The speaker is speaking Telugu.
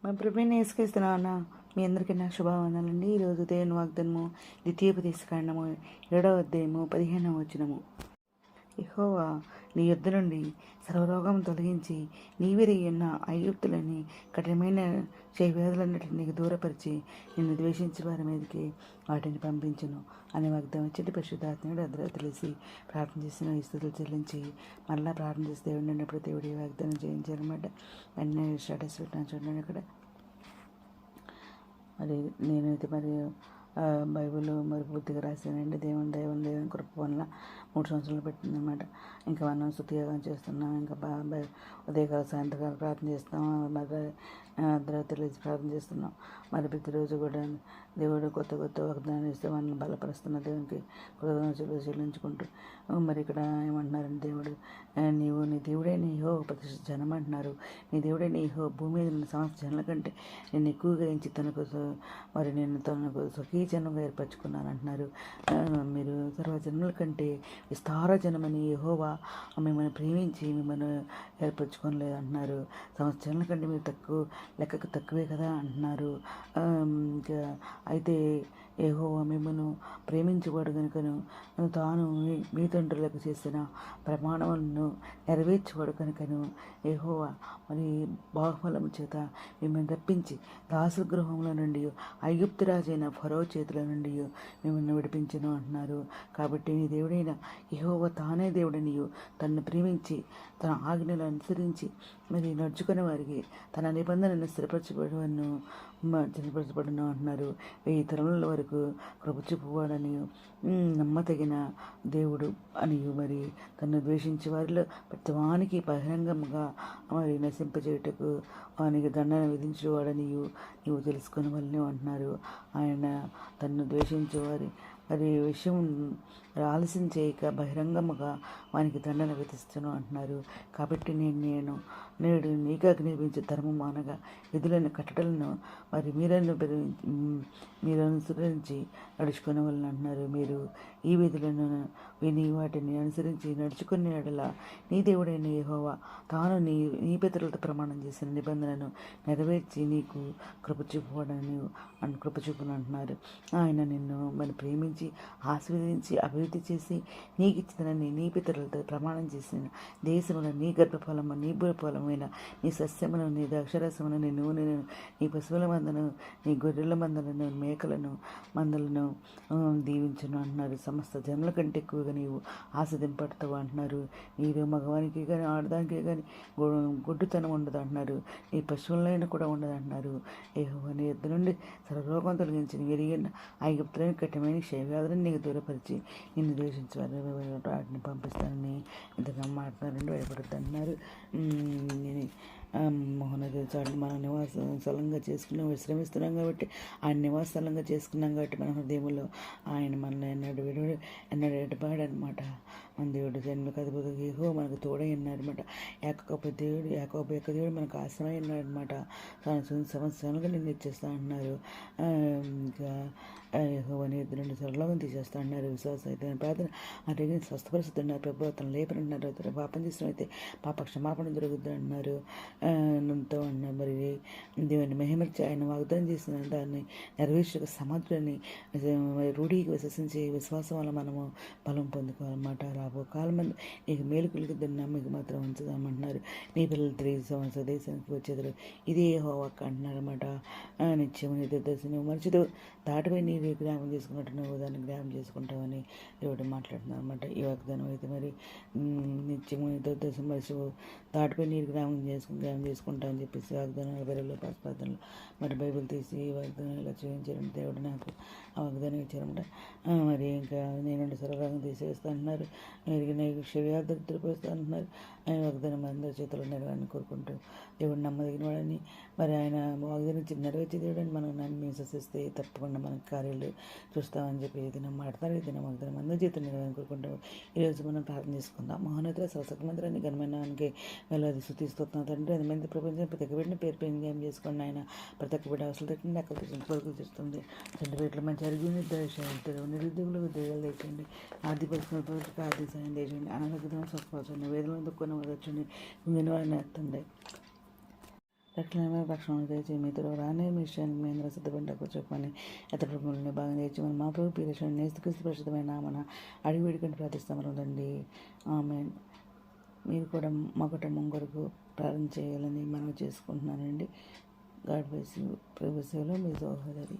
మా ప్రభువైన యేసుక్రీస్తునామమున మీ అందరికీ నా శుభవందనాలండి. ఈరోజు దేవుని వాగ్దానము ద్వితీయోపదేశకాండము 7వ అధ్యాయము 15వ వచనము. యెహోవా నీ యొద్ద నుండి సర్వరోగం తొలగించి నీవిరిగిన ఐగుప్తులని కఠినమైన చేవ్యాధులన్నిటిని నీకు దూరపరిచి నిన్ను ద్వేషించి వారి మీదకి వాటిని పంపించును అనే వాగ్దానం వచ్చి పరిశుద్ధాత్మడు అందరూ తెలిసి ప్రార్థన చేసిన ఈ స్థుతులు చెల్లించి మళ్ళీ ప్రార్థన చేసి దేవుడు అన్నప్పుడు దేవుడి వాగ్దానం చేయించారన్నమాట. అన్నీ స్టేటస్ పెట్టాను చూడండి. ఇక్కడ మరి నేనైతే మరి బైబిల్ మరి పూర్తిగా రాశానండి. దేవుని కృప వల్ల 3 సంవత్సరాలు పెట్టిందన్నమాట. ఇంకా మనం స్తుతియోగం చేస్తున్నాం. ఇంకా ఉదయకాల సాయంత్రకాలం ప్రార్థన చేస్తాం. మరి అర్ధరాత్రి లేచి ప్రార్థన చేస్తున్నాం. మరి ప్రతిరోజు కూడా దేవుడు కొత్త వాగ్దానాలు ఇస్తే మనల్ని బలపరుస్తున్న దేవునికి కృతజ్ఞతలు చెల్లించుకుంటూ మరి ఇక్కడ ఏమంటున్నారంటే దేవుడు నీ దేవుడే నీ యెహోవా ప్రతిష్ఠిత జనం అంటున్నారు. నీ దేవుడే నీ యెహోవా భూమి మీద ఉన్న సమస్త జనుల కంటే నేను ఎక్కువగా ఎంచి నేను తనకు స్వకీయజనంగా ఏర్పరచుకున్నాను అంటున్నారు. మీరు సర్వజనుల కంటే విస్తార జనమని యెహోవా మిమ్మల్ని ప్రేమించి మిమ్మల్ని ఏర్పరచుకోలేదు అంటున్నారు. సమస్త జనుల కంటే మీరు లెక్కకు తక్కువే కదా అంటున్నారు. ఇంకా అయితే యెహోవా మిమ్మల్ని ప్రేమించబడు కనుకను తాను మీ తండ్రులకు చేసిన ప్రమాణములను నెరవేర్చబడు కనుకను యెహోవా మరి బాహుబలము చేత మిమ్మల్ని తప్పించి దాసగృహంలో నుండి ఐగుప్తు రాజైన ఫరో చేతుల నుండి మిమ్మల్ని విడిపించను అంటున్నారు. కాబట్టి నీ దేవుడైన యెహోవా తానే దేవుడనియు తనను ప్రేమించి తన ఆజ్ఞలు అనుసరించి మరి నడుచుకునే వారికి తన నిబంధనను స్థిరపరచబడను అంటున్నారు. 1000 తరముల వరకు కృప చూపువాడని నమ్మతగిన దేవుడు అని మరి తను ద్వేషించే వారిలో ప్రతివానికి బహిరంగంగా మరి నశింపజేయుటకు వానికి దండన విధించేవాడని నీవు తెలుసుకుని వాళ్ళని అంటున్నారు. ఆయన తను ద్వేషించేవారి మరి విషయం ఆలస్యం చేయక బహిరంగముగా వానికి దండన విధిస్తాను అంటున్నారు. కాబట్టి నేడు నీకు అగ్నిపించే ధర్మం అనగా విధులను కట్టడలను మరి మీరు అనుసరించి నడుచుకునే వాళ్ళని అంటున్నారు. మీరు ఈ విధులను విని వాటిని అనుసరించి నడుచుకునే ఎడల నీ దేవుడైన యెహోవా తాను నీ పితరులతో ప్రమాణం చేసిన నిబంధనను నెరవేర్చి నీకు కృప చూపును అంటున్నారు. ఆయన నిన్ను మరి ప్రేమించి ఆశీర్వదించి అభివృద్ధి చేసి నీకు ఇచ్చిందని నీ పితరులతో ప్రమాణం చేసిన దేశమును నీ గర్భఫలము నీ భూఫలమైన నీ సస్యమును నీ ద్రాక్షరసమును నీ నూనెను నీ పశువుల మందను నీ గొర్రెల మందలను మేకలను మందలను దీవించును అంటున్నారు. సమస్త జనుల కంటే ఎక్కువగా నీవు ఆస్వాదింపడతావు అంటున్నారు. నీరు మగవానికి కానీ ఆడదానికి కానీ గొడ్డుతనం ఉండదు అంటున్నారు. నీ పశువులైనా కూడా ఉండదు అంటున్నారు. యెహోవా నీ యొద్ద నుండి సర్వరోగం తొలగించి విరిగిన ఐగుప్తులని కఠినమైన క్షయవ్యాధులను నీకు దూరపరిచి నిన్ను ద్వేషించి వాటిని పంపిస్తానని ఇంతగా మాట్లాడారండి. భయపడద్దు అన్నారు. మోహనదేవి చాటు మనం నివాస స్థలంగా చేసుకున్నాం, విశ్రమిస్తున్నాం కాబట్టి ఆయన నివాస స్థలంగా చేసుకున్నాం కాబట్టి మన హృదయంలో ఆయన మనల్ని ఎన్నడూ ఎడబాడు అనమాట. మన దేవుడు జన్మకు అధిపతి యెహోవా మనకు తోడై ఉన్నాడనమాట. యాకోబు యొక్క దేవుడు మనకు ఆశ్రమై ఉన్నాడనమాట. తన సంవత్సరాలుగా నిన్ను ఇచ్చేస్తా అంటున్నారు. ఇంకా యెహోవా నీ యొద్ద నుండి సర్వలోకం తీసేస్తా అన్నారు. విశ్వాసం అయితే ప్రార్థన అడిగిన స్వస్థపరుస్తున్నారు. ప్రభు అతను లేపనంటున్నారు. అతను పాపం చేసిన అయితే పాప క్షమాపణ దొరుకుతుంది అంటున్నారు. నంతో అన్నారు. మరి దేవుని మహిమర్చి ఆయన వాగ్దానం చేసిన దాన్ని నెరవేర్చక సమర్థులని రూఢికి విశ్వసించి విశ్వాసం వల్ల మనము బలం పొందుకోవాలన్నమాట. రాబో కాలం మంది నీకు మేలు కలిగిద్దని నమ్మకి మాత్రం ఉంచుదామంటున్నారు. నీ పిల్లలు తిరిగి స్వదేశానికి వచ్చేదారు ఇదే యెహోవా అంటున్నారు అనమాట. నిత్యము నీ దర్శనం మరిచితో దాటిపై నీ జ్ఞాపం చేసుకున్నట్టు నువ్వు దాన్ని జ్ఞాపం చేసుకుంటావని దేవుడు మాట్లాడుతున్నాను అనమాట. ఈ వాగ్దానం అయితే మరి నిత్యము నీ దర్శనం మరిచి దాటిపై నీరు జ్ఞాపం చేసుకుంటా అని చెప్పేసి వాగ్దానాలు బెరలో ప్రార్థనలు మరి బైబిల్ తీసి వాగ్దానం ఇలా చూపించారంటే దేవుడు నాకు ఆ వాగ్దానం ఇచ్చారన్నమాట. మరి ఇంకా నేను సర్వరోగం తీసేస్తా అంటున్నారు. నీకు క్షయవ్యాధులు తిరిగిపోస్తా అంటున్నారు. ఆయన వాగ్దానం అందరి చేతులు నెరవేరని కోరుకుంటూ దేవుడు నమ్మదగిన వాడని మరి ఆయన వాగ్దానం నెరవేర్చే దేవుడని మనం నమ్మి విశ్వసిస్తే తప్పకుండా మనకు కార్యాలు చూస్తామని చెప్పి ఏదైనా మాట్లాడతారు. ఏదైనా వాగ్దానం అందరి చేతులు నెరవేరని కోరుకుంటాం. ఈరోజు మనం ప్రార్థన చేసుకుందాం. మహోన్నత సరసకమంత్రాన్ని ఘనమైనానికి వెళ్ళది శుద్ధిస్తున్నాం తండ్రి. 10 మంది ప్రపంచం ప్రతి ఒక్క బిడ్డని పేరు ఏం చేసుకోండి. ఆయన ప్రతి ఒక్క బిడ్డ అవసరం తట్టింది అక్కడ కొరకు చేస్తుంది. తండ్రి వీటిలో మంచి అరిగిన నిరుద్యోగులకు ఉద్యోగాలు తెచ్చండి. ఆర్థిక పరిస్థితులకు ఆర్థిక సాయం తెచ్చండి. అనారోగ్యం స్వస్థపరచండి. వేదనలు దుఃఖం వదర్చండి. వారిని ఎత్తండి. రక్షణమైన రక్షణ తెచ్చి మీతో రానే విషయానికి మేము సిద్ధపడ్డకు చెప్పని ఎత్తడి భూములని బాగా తెచ్చి మనం మా ప్రభు పీరేషన్ నేస్తుక్రీస్తు పరిశుద్ధమైన మన అడిగి వేడుకంటే ప్రార్థిస్తాము తండ్రి. ఆమె మీరు కూడా మా కుటుంబం కొరకు ప్రార్థన చేయాలని మనం చేసుకుంటున్నానండి. God bless you. ప్రభు సేవలో మీ సహోదరి.